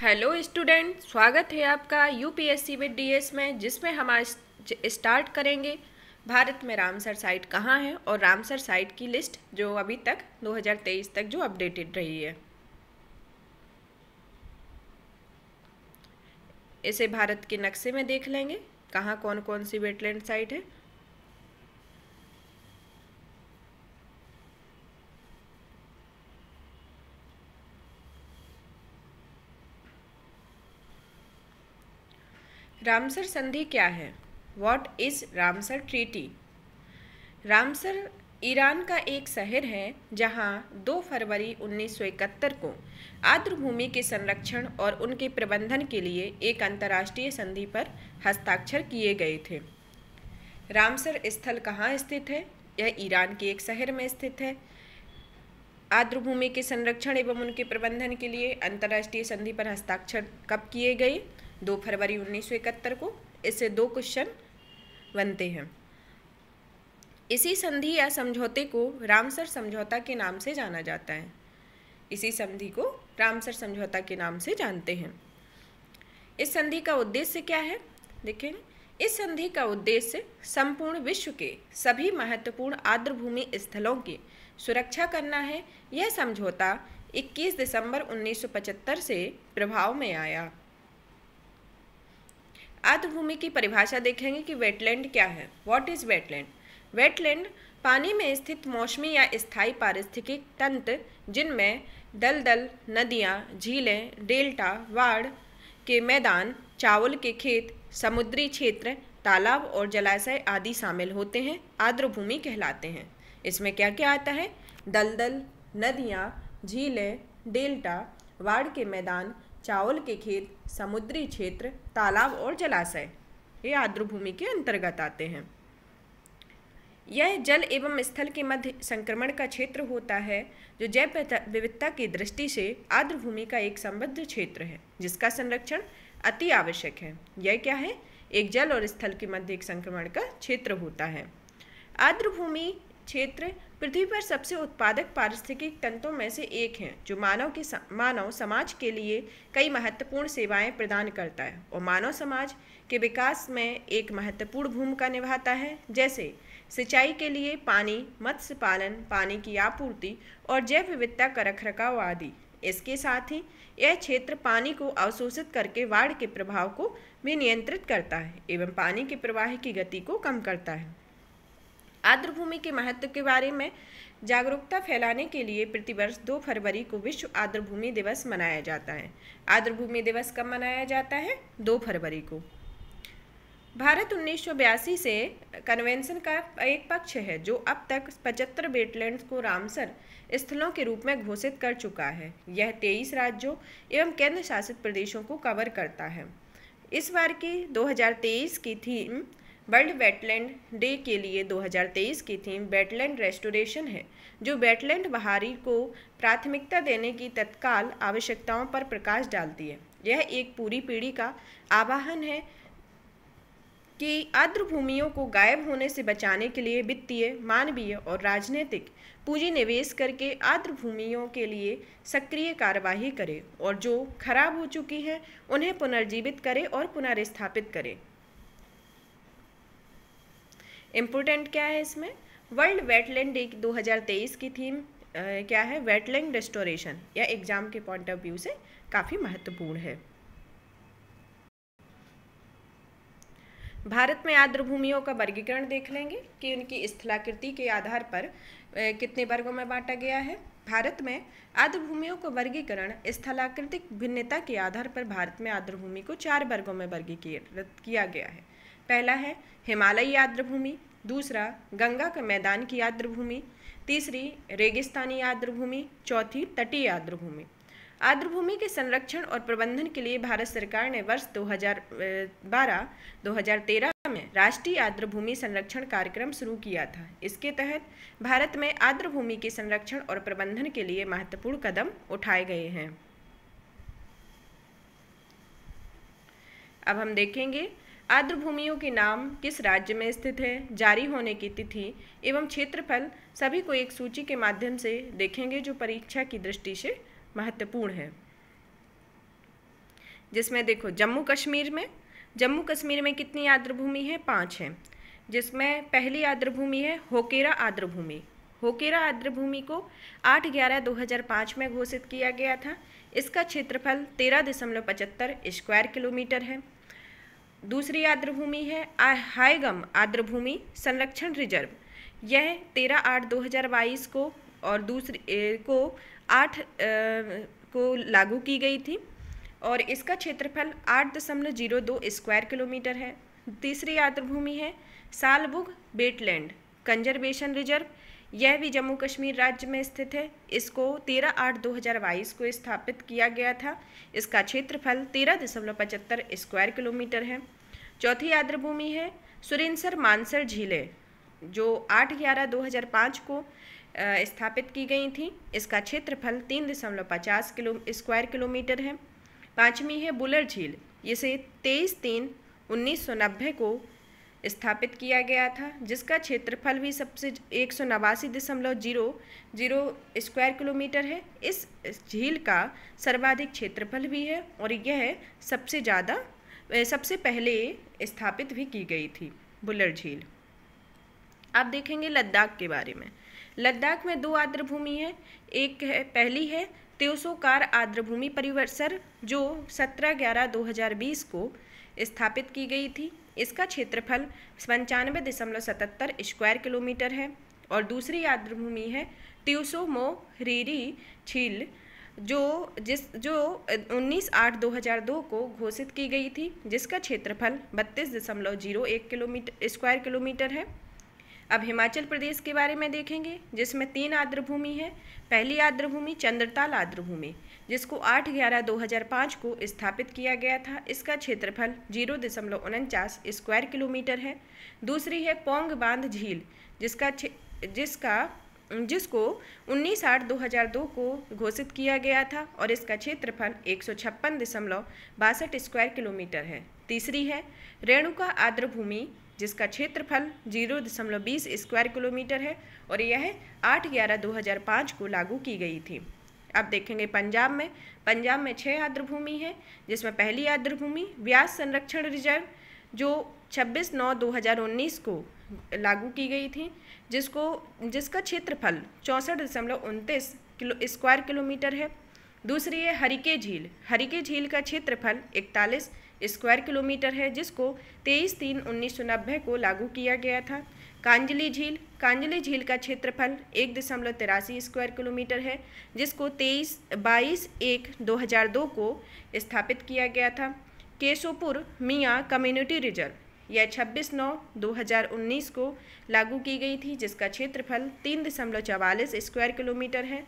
Hello student, स्वागत है आपका यूपीएससी विद डीएस में, जिसमें हम आज स्टार्ट करेंगे भारत में रामसर साइट कहाँ है और रामसर साइट की लिस्ट जो अभी तक 2023 तक जो अपडेटेड रही है। इसे भारत के नक्शे में देख लेंगे कहाँ कौन कौन सी वेटलैंड साइट है। रामसर संधि क्या है? What is Ramsar treaty? Ramsar Iran का एक शहर है जहां 2 फरवरी 1971 को आर्द्रभूमि के संरक्षण और उनके प्रबंधन के लिए एक अंतर्राष्ट्रीय संधि पर हस्ताक्षर किए गए थे। रामसर स्थल कहाँ स्थित है? यह ईरान के एक शहर में स्थित है। आर्द्रभूमि के संरक्षण एवं उनके प्रबंधन के लिए अंतर्राष्ट्रीय संधि पर हस्ताक्षर कब किए गए? 2 फरवरी 1971 को। इससे 2 क्वेश्चन बनते हैं। इसी संधि या समझौते को रामसर समझौता के नाम से जाना जाता है। इसी संधि को रामसर समझौता के नाम से जानते हैं। इस संधि का उद्देश्य क्या है? देखें, इस संधि का उद्देश्य संपूर्ण विश्व के सभी महत्वपूर्ण आर्द्रभूमि स्थलों की सुरक्षा करना है। यह समझौता 21 दिसंबर 1975 से प्रभाव में आया। आर्द्रभूमि की परिभाषा देखेंगे कि वेटलैंड क्या है। What is wetland? वेटलैंड पानी में स्थित मौसमी या स्थायी पारिस्थितिक तंत्र जिनमें दलदल, नदियाँ, झीलें, डेल्टा, बाढ़ के मैदान, चावल के खेत, समुद्री क्षेत्र, तालाब और जलाशय आदि शामिल होते हैं, आर्द्रभूमि कहलाते हैं। इसमें क्या क्या आता है? दलदल, नदियाँ, झीलें, डेल्टा, बाढ़ के मैदान, चावल के खेत, समुद्री क्षेत्र, तालाब और जलाशय, ये आर्द्रभूमि के अंतर्गत आते हैं। यह जल एवं स्थल के मध्य संक्रमण का क्षेत्र होता है जो जैव विविधता की दृष्टि से आर्द्रभूमि का एक समृद्ध क्षेत्र है जिसका संरक्षण अति आवश्यक है। यह क्या है? एक जल और स्थल के मध्य एक संक्रमण का क्षेत्र होता है। आर्द्रभूमि क्षेत्र पृथ्वी पर सबसे उत्पादक पारिस्थितिक तंत्रों में से एक है जो मानव समाज के लिए कई महत्वपूर्ण सेवाएं प्रदान करता है और मानव समाज के विकास में एक महत्वपूर्ण भूमिका निभाता है, जैसे सिंचाई के लिए पानी, मत्स्य पालन, पानी की आपूर्ति और जैव विविधता का रखरखाव आदि। इसके साथ ही यह क्षेत्र पानी को अवशोषित करके बाढ़ के प्रभाव को भी नियंत्रित करता है एवं पानी के प्रवाह की गति को कम करता है। आर्द्रभूमि के महत्व के बारे में जागरूकता फैलाने के लिए प्रतिवर्ष 2 फरवरी को विश्व आर्द्रभूमि दिवस मनाया जाता है। आर्द्रभूमि दिवस कब मनाया जाता है? 2 फरवरी को। भारत 1982 से कन्वेंशन का एक पक्ष है जो अब तक 75 वेटलैंड्स को रामसर स्थलों के रूप में घोषित कर चुका है। यह 23 राज्यों एवं केंद्र शासित प्रदेशों को कवर करता है। इस बार की 2023 की थीम वर्ल्ड वेटलैंड डे के लिए 2023 की थीम वेटलैंड रेस्टोरेशन है, जो वेटलैंड बहाली को प्राथमिकता देने की तत्काल आवश्यकताओं पर प्रकाश डालती है। यह एक पूरी पीढ़ी का आह्वान है कि आर्द्रभूमियों को गायब होने से बचाने के लिए वित्तीय, मानवीय और राजनीतिक पूंजी निवेश करके आर्द्रभूमियों के लिए सक्रिय कार्यवाही करे और जो खराब हो चुकी हैं उन्हें पुनर्जीवित करे और पुनर्स्थापित करे। इम्पोर्टेंट क्या है इसमें? वर्ल्ड वेटलैंड डे 2023 की थीम क्या है? Wetland restoration. यह एग्जाम के पॉइंट ऑफ व्यू से काफ़ी महत्वपूर्ण है। भारत में आर्द्रभूमियों का वर्गीकरण देख लेंगे कि उनकी स्थलाकृति के आधार पर कितने वर्गों में बांटा गया है। भारत में आर्द्रभूमियों का वर्गीकरण स्थलाकृतिक भिन्नता के आधार पर भारत में आर्द्रभूमि को 4 वर्गों में वर्गीकृत किया गया है। पहला है हिमालयी आर्द्रभूमि, दूसरा गंगा के मैदान की आर्द्रभूमि, तीसरी रेगिस्तानी आर्द्रभूमि, चौथी तटीय आर्द्रभूमि। आर्द्रभूमि के संरक्षण और प्रबंधन के लिए भारत सरकार ने वर्ष 2012-2013 में राष्ट्रीय आर्द्रभूमि संरक्षण कार्यक्रम शुरू किया था। इसके तहत भारत में आर्द्रभूमि के संरक्षण और प्रबंधन के लिए महत्वपूर्ण कदम उठाए गए हैं। अब हम देखेंगे आर्द्रभूमियों के नाम किस राज्य में स्थित है, जारी होने की तिथि एवं क्षेत्रफल सभी को एक सूची के माध्यम से देखेंगे जो परीक्षा की दृष्टि से महत्वपूर्ण है। जिसमें देखो जम्मू कश्मीर में कितनी आर्द्रभूमि है? 5 है, जिसमें पहली आर्द्रभूमि है होकेरा आर्द्रभूमि। होकेरा आर्द्रभूमि को 8/11/2005 में घोषित किया गया था। इसका क्षेत्रफल 13.75 स्क्वायर किलोमीटर है। दूसरी आर्द्रभूमि है हायगम आर्द्रभूमि संरक्षण रिजर्व। यह 13/8/2022 को और दूसरी को 8 को लागू की गई थी और इसका क्षेत्रफल 8.02 स्क्वायर किलोमीटर है। तीसरी आर्द्रभूमि है सालबुग वेटलैंड कंजर्वेशन रिजर्व। यह भी जम्मू कश्मीर राज्य में स्थित है। इसको 13/8/2022 को स्थापित किया गया था। इसका क्षेत्रफल 13.75 स्क्वायर किलोमीटर है। चौथी आर्द्रभूमि है सुरिनसर मानसर झीलें, जो 8/11/2005 को स्थापित की गई थी। इसका क्षेत्रफल 3.50 स्क्वायर किलोमीटर है। पाँचवीं है बुलर झील, इसे 23/3/1990 को स्थापित किया गया था, जिसका क्षेत्रफल भी सबसे 189.00 स्क्वायर किलोमीटर है। इस झील का सर्वाधिक क्षेत्रफल भी है और यह सबसे पहले स्थापित भी की गई थी बुलर झील। अब देखेंगे लद्दाख के बारे में। लद्दाख में 2 आर्द्रभूमि है। पहली है त्योसोकार आर्द्रभूमि परिसर, जो 17/11/2020 को स्थापित की गई थी। इसका क्षेत्रफल 95.77 स्क्वायर किलोमीटर है। और दूसरी आर्द्रभूमि है त्यूसो मोहरीरी झील, जो 19/8/2002 को घोषित की गई थी, जिसका क्षेत्रफल 32.01 स्क्वायर किलोमीटर है। अब हिमाचल प्रदेश के बारे में देखेंगे, जिसमें 3 आर्द्रभूमि है। पहली आर्द्रभूमि चंद्रताल आर्द्रभूमि, जिसको 8/11/2005 को स्थापित किया गया था। इसका क्षेत्रफल 0.49 स्क्वायर किलोमीटर है। दूसरी है पोंग बांध झील, जिसको 19/8/2002 को घोषित किया गया था और इसका क्षेत्रफल 156.62 स्क्वायर किलोमीटर है। तीसरी है रेणुका आर्द्रभूमि, जिसका क्षेत्रफल 0.20 स्क्वायर किलोमीटर है और यह 8/11/2005 को लागू की गई थी। अब देखेंगे पंजाब में 6 आर्द्रभूमि है, जिसमें पहली आर्द्रभूमि व्यास संरक्षण रिजर्व, जो 26/9/2019 को लागू की गई थी, जिसका क्षेत्रफल 64.29 स्क्वायर किलोमीटर है। दूसरी है हरिके झील का क्षेत्रफल 41 स्क्वायर किलोमीटर है, जिसको 23/3/1990 को लागू किया गया था। कांजली झील का क्षेत्रफल 1.83 स्क्वायर किलोमीटर है, जिसको 22/1/2002 को स्थापित किया गया था। केशोपुर मियाँ कम्युनिटी रिजर्व, यह 26/9/2019 को लागू की गई थी, जिसका क्षेत्रफल 3.44 स्क्वायर किलोमीटर है।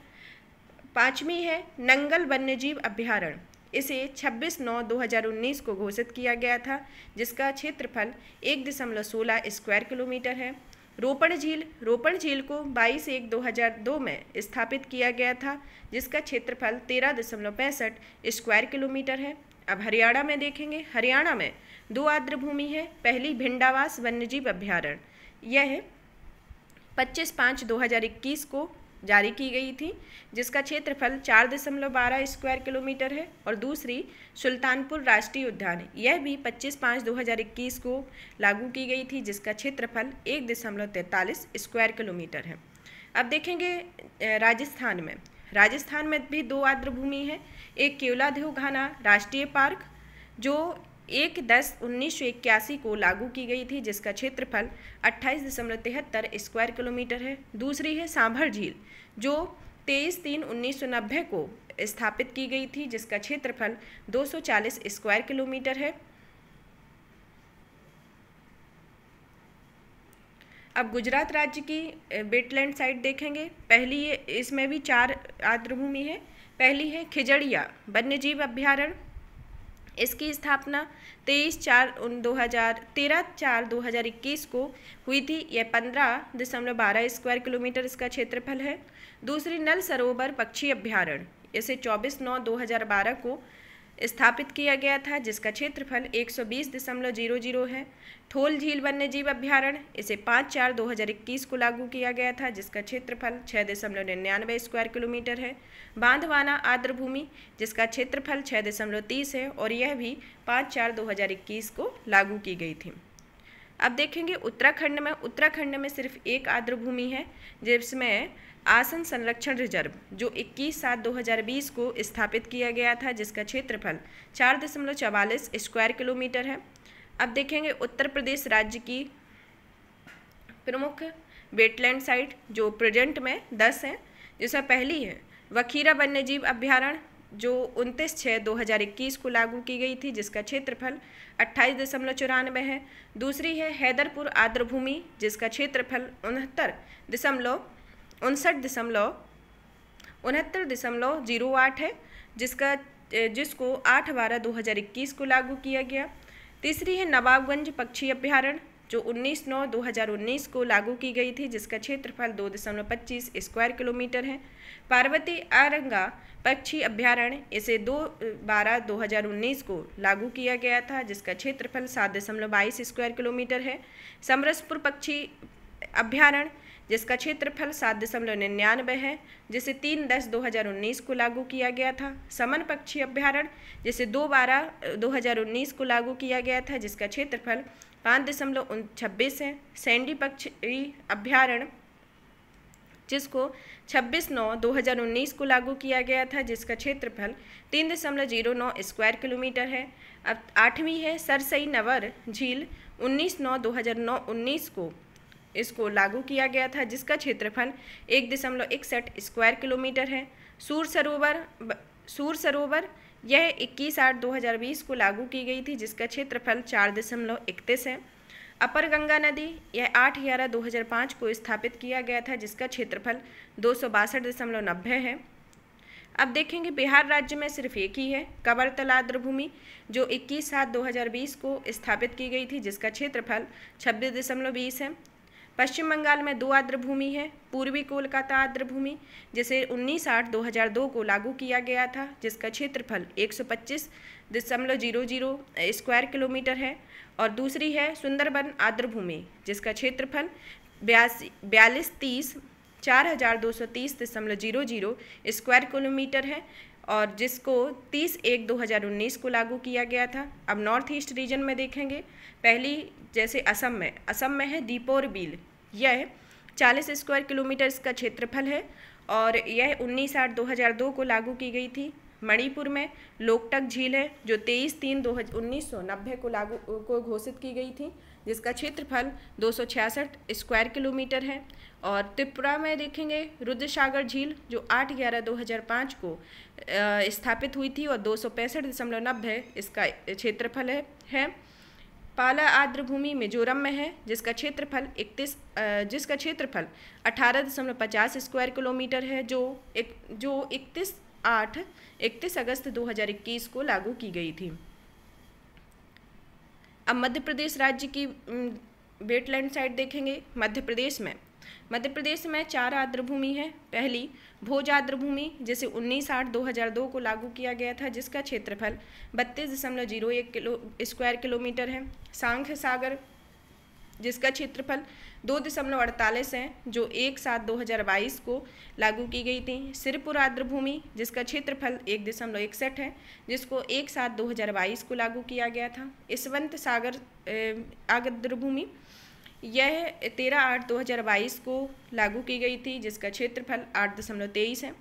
पाँचवीं है नंगल वन्यजीव अभ्यारण्य, इसे 26/9/2019 को घोषित किया गया था, जिसका क्षेत्रफल 1.16 स्क्वायर किलोमीटर है। रोपण झील को 22/1/2002 में स्थापित किया गया था, जिसका क्षेत्रफल 13.65 स्क्वायर किलोमीटर है। अब हरियाणा में देखेंगे। हरियाणा में 2 आर्द्रभूमि है। पहली भिंडावास वन्यजीव अभ्यारण्य, यह 25/5/2021 को जारी की गई थी, जिसका क्षेत्रफल 4.12 स्क्वायर किलोमीटर है। और दूसरी सुल्तानपुर राष्ट्रीय उद्यान, यह भी 25/5/2021 को लागू की गई थी, जिसका क्षेत्रफल 1.43 स्क्वायर किलोमीटर है। अब देखेंगे राजस्थान में भी 2 आर्द्रभूमि है। एक केवलादेव घाना राष्ट्रीय पार्क, जो 1/10/1981 को लागू की गई थी, जिसका क्षेत्रफल 28.73 स्क्वायर किलोमीटर है। दूसरी है सांभर झील, जो 23/3/1990 को स्थापित की गई थी, जिसका क्षेत्रफल 240 स्क्वायर किलोमीटर है। अब गुजरात राज्य की वेटलैंड साइट देखेंगे। इसमें भी 4 आर्द्रभूमि है। पहली है खिजड़िया वन्यजीव अभ्यारण्य, इसकी स्थापना 13/4/2021 को हुई थी। यह 15.12 स्क्वायर किलोमीटर इसका क्षेत्रफल है। दूसरी नल सरोवर पक्षी अभ्यारण्य, इसे 24/9/2012 को स्थापित किया गया था, जिसका क्षेत्रफल 120.00 है। थोल झील वन्यजीव अभ्यारण्य, इसे 5/4/2021 को लागू किया गया था, जिसका क्षेत्रफल 6.99 स्क्वायर किलोमीटर है। बांधवाना आर्द्रभूमि, जिसका क्षेत्रफल 6.30 है और यह भी 5/4/2021 को लागू की गई थी। अब देखेंगे उत्तराखंड में सिर्फ एक आर्द्रभूमि है, जिसमें आसन संरक्षण रिजर्व जो 21/7/2020 को स्थापित किया गया था, जिसका क्षेत्रफल 4.44 स्क्वायर किलोमीटर है। अब देखेंगे उत्तर प्रदेश राज्य की प्रमुख वेटलैंड साइट जो प्रेजेंट में 10 हैं, जिसमें पहली है वखीरा वन्यजीव अभ्यारण्य जो 29/6/2021 को लागू की गई थी, जिसका क्षेत्रफल 28.94 है। दूसरी है हैदरपुर आर्द्रभूमि, जिसका क्षेत्रफल 69.08 है, जिसको 8/12/2021 को लागू किया गया। तीसरी है नवाबगंज पक्षी अभ्यारण्य जो 19/9/2019 को लागू की गई थी, जिसका क्षेत्रफल 2.25 स्क्वायर किलोमीटर है। पार्वती आरंगा पक्षी अभ्यारण्य, इसे 2/12/2019 को लागू किया गया था, जिसका क्षेत्रफल 7.22 स्क्वायर किलोमीटर है। समरसपुर पक्षी अभ्यारण्य, जिसका क्षेत्रफल 7.99 है, जिसे 3/10/2019 को लागू किया गया था। समन पक्षी अभ्यारण्य, जिसे 2/12/2019 को लागू किया गया था, जिसका क्षेत्रफल 5.26 है। सैंडी पक्षी अभ्यारण्य, जिसको 26/9/2019 को लागू किया गया था, जिसका क्षेत्रफल 3.09 स्क्वायर किलोमीटर है। अब 8वीं है सरसई नवर झील, 19/9/2019 को इसको लागू किया गया था, जिसका क्षेत्रफल 1.61 स्क्वायर किलोमीटर है। सूर सरोवर यह 21/8/2020 को लागू की गई थी, जिसका क्षेत्रफल 4.31 है। अपर गंगा नदी यह 8/11/2005 को स्थापित किया गया था, जिसका क्षेत्रफल 262.90 है। अब देखेंगे बिहार राज्य में सिर्फ एक ही है कबरतल आर्द्रभूमि जो 21/7/2020 को स्थापित की गई थी, जिसका क्षेत्रफल 26.20 है। पश्चिम बंगाल में 2 आर्द्रभूमि है, पूर्वी कोलकाता आर्द्रभूमि जिसे 19/8/2002 को लागू किया गया था, जिसका क्षेत्रफल 125.00 स्क्वायर किलोमीटर है। और दूसरी है सुंदरबन आर्द्रभूमि, जिसका क्षेत्रफल 4230 स्क्वायर किलोमीटर है और जिसको 30/1/2019 को लागू किया गया था। अब नॉर्थ ईस्ट रीजन में देखेंगे, पहली जैसे असम में है दीपोर बील, यह 40 स्क्वायर किलोमीटर इसका क्षेत्रफल है और यह 19/8/2002 को लागू की गई थी। मणिपुर में लोकटक झील है जो 23/3/1990 को घोषित की गई थी, जिसका क्षेत्रफल 266 स्क्वायर किलोमीटर है। और त्रिपुरा में देखेंगे रुद्रसागर झील जो 8/11/2005 को स्थापित हुई थी और 265.90 इसका क्षेत्रफल है। पाला आर्द्रभूमि मिजोरम में है, जिसका क्षेत्रफल 18.50 स्क्वायर किलोमीटर है, जो 31 अगस्त 2021 को लागू की गई थी। अब मध्य प्रदेश राज्य की वेटलैंड साइट देखेंगे। मध्य प्रदेश में 4 आर्द्रभूमि है। पहली भोज आर्द्रभूमि जिसे 19/8/2002 को लागू किया गया था, जिसका क्षेत्रफल 32.01 स्क्वायर किलोमीटर है। सांख्य सागर जिसका क्षेत्रफल 2.48 है, जो 1/7/2022 को लागू की गई थी। सिरपुर आर्द्रभूमि जिसका क्षेत्रफल 1.61 है, जिसको 1/7/2022 को लागू किया गया था। इसवंत सागर आर्द्रभूमि यह 13/8/2022 को लागू की गई थी, जिसका क्षेत्रफल 8.23 है।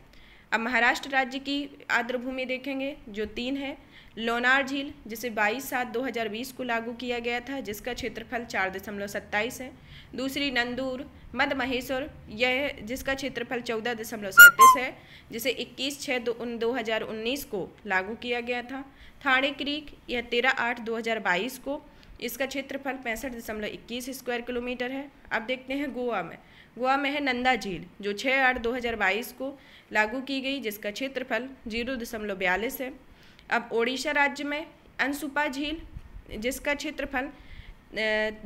अब महाराष्ट्र राज्य की आर्द्रभूमि देखेंगे जो 3 है। लोनार झील जिसे 22/7/2020 को लागू किया गया था, जिसका क्षेत्रफल 4.27 है। दूसरी नंदूर मद महेश्वर यह जिसका क्षेत्रफल 14.37 है, जिसे 21/6/2019 को लागू किया गया था। थाणे क्रीक यह 13/8/2022 को इसका क्षेत्रफल 65.21 स्क्वायर किलोमीटर है। अब देखते हैं गोवा में है नंदा झील जो 6/8/2022 को लागू की गई, जिसका क्षेत्रफल 0.42 है। अब ओडिशा राज्य में अनसुपा झील जिसका क्षेत्रफल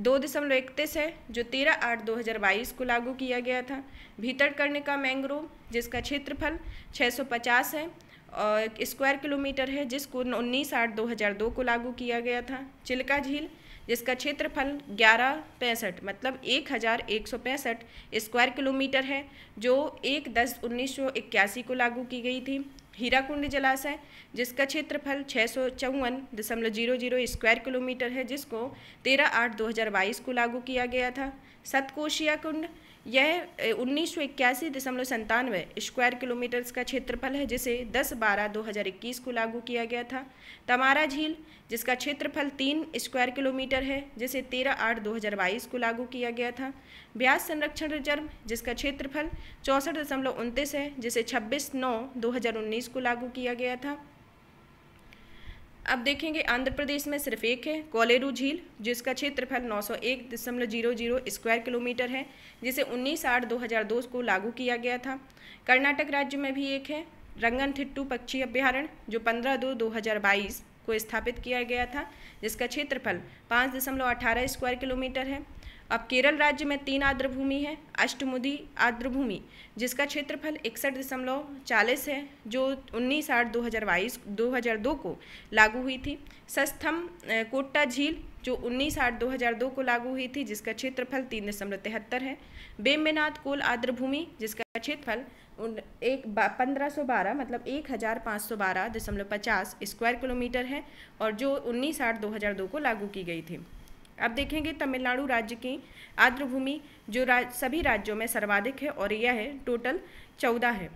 2.31 है, जो 13/8/2022 को लागू किया गया था। भीतरकनिका मैंग्रोव जिसका क्षेत्रफल 650 है स्क्वायर किलोमीटर है, जिसको 19/8/2002 को लागू किया गया था। चिल्का झील, जिसका क्षेत्रफल 1165 मतलब 1165 स्क्वायर किलोमीटर है, जो 1/10/1981 को लागू की गई थी। हीराकुंड जलाशय, जिसका क्षेत्रफल 654.00 स्क्वायर किलोमीटर है, जिसको 13/8/2022 को लागू किया गया था। सतकोशिया कुंड, यह 1981.97 स्क्वायर किलोमीटर्स का क्षेत्रफल है, जिसे 10/12/2021 को लागू किया गया था। तमारा झील, जिसका क्षेत्रफल 3 स्क्वायर किलोमीटर है, जिसे 13/8/2022 को लागू किया गया था। ब्यास संरक्षण रिजर्व, जिसका क्षेत्रफल 64.29 है, जिसे 26/9/2019 को लागू किया गया था। अब देखेंगे आंध्र प्रदेश में सिर्फ एक है, कोलेरू झील, जिसका क्षेत्रफल 901.00 स्क्वायर किलोमीटर है, जिसे 19/8/2002 को लागू किया गया था। कर्नाटक राज्य में भी एक है, रंगनथिट्टू पक्षी अभ्यारण्य, जो 15/2/2022 को स्थापित किया गया था, जिसका क्षेत्रफल 5.18 स्क्वायर किलोमीटर है। अब केरल राज्य में 3 आर्द्रभूमि है। अष्टमुदी आर्द्रभूमि, जिसका क्षेत्रफल 61.40 है, जो 19/8/2002 को लागू हुई थी। सस्थम कोट्टा झील, जो 19/8/2002 को लागू हुई थी, जिसका क्षेत्रफल 3.73 है। बेम्बेनाथ कोल आर्द्रभूमि, जिसका क्षेत्रफल 1512 मतलब 1512.50 स्क्वायर किलोमीटर है, और जो 19/8/2002 को लागू की गई थी। अब देखेंगे तमिलनाडु राज्य की आर्द्रभूमि, जो सभी राज्यों में सर्वाधिक है, और यह है टोटल 14 है,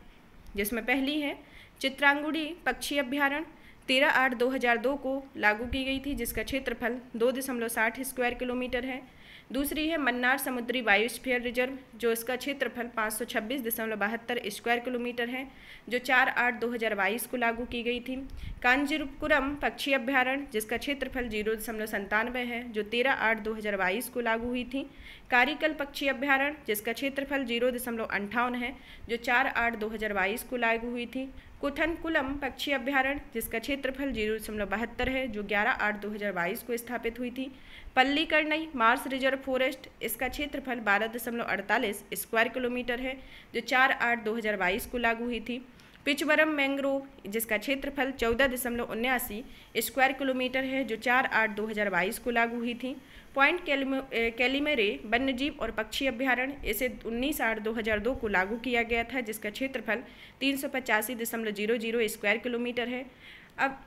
जिसमें पहली है चित्रांगुड़ी पक्षी अभ्यारण्य, 13/8/2002 को लागू की गई थी, जिसका क्षेत्रफल 2.60 स्क्वायर किलोमीटर है। दूसरी है मन्नार समुद्री बायोस्फीयर रिजर्व, जो इसका क्षेत्रफल 526.72 स्क्वायर किलोमीटर है, जो 4/8/2022 को लागू की गई थी। कांजीपुरम पक्षी अभ्यारण्य, जिसका क्षेत्रफल 0.97 है, जो 13/8/2022 को लागू हुई थी। कारिकल पक्षी अभ्यारण्य, जिसका क्षेत्रफल 0.58 है, जो 4/8/2022 को लागू हुई थी। कुथनकुलम पक्षी अभ्यारण्य, जिसका क्षेत्रफल 0.72 है, जो 11/8/2022 को स्थापित हुई थी। पल्लीकरनई मार्स रिजर्व फॉरेस्ट, इसका क्षेत्रफल 12.48 स्क्वायर किलोमीटर है, जो 4/8/2022 को लागू हुई थी। पिचवरम मैंग्रोव, जिसका क्षेत्रफल 14.79 स्क्वायर किलोमीटर है, जो 4/8/2022 को लागू हुई थी। पॉइंट कैलिमेरे वन्यजीव और पक्षी अभ्यारण्य, इसे 19/8/2002 को लागू किया गया था, जिसका क्षेत्रफल 385.00 स्क्वायर किलोमीटर है। अब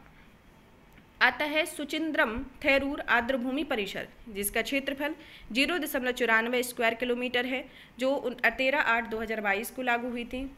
आता है सुचिंद्रम थेरूर आर्द्रभूमि परिसर, जिसका क्षेत्रफल 0.94 स्क्वायर किलोमीटर है, जो 13/8/2022 को लागू हुई थी।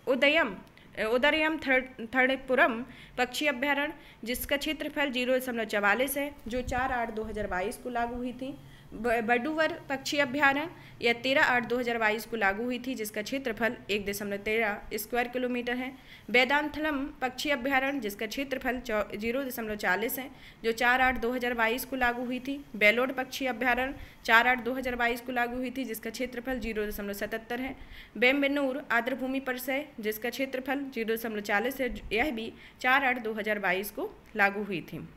उदयम थर्डपुरम पक्षी अभ्यारण्य, जिसका क्षेत्रफल 0.44 है, जो 4/8/2022 को लागू हुई थी। बडूवर पक्षी अभ्यारण्य, यह 13/8/2022 को लागू हुई थी, जिसका क्षेत्रफल 1.13 स्क्वायर किलोमीटर है। वेदांतलम पक्षी अभ्यारण्य, जिसका क्षेत्रफल 0.40 है, जो 4/8/2022 को लागू हुई थी। बेलोड पक्षी अभ्यारण्य 4/8/2022 को लागू हुई थी, जिसका क्षेत्रफल 0.77 है। बेम्बेनूर आर्द्रभूमि परिसर, जिसका क्षेत्रफल 0.40 है, यह भी 4/8/2022 को लागू हुई थी।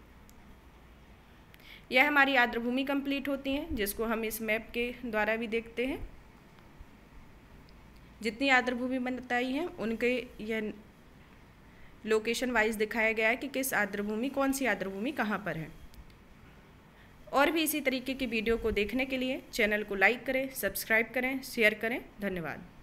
यह हमारी आर्द्रभूमि कंप्लीट होती हैं, जिसको हम इस मैप के द्वारा भी देखते हैं। जितनी आर्द्रभूमि बताई हैं उनके यह लोकेशन वाइज दिखाया गया है कि किस आर्द्रभूमि, कौन सी आर्द्रभूमि कहाँ पर है। और भी इसी तरीके की वीडियो को देखने के लिए चैनल को लाइक करें, सब्सक्राइब करें, शेयर करें। धन्यवाद।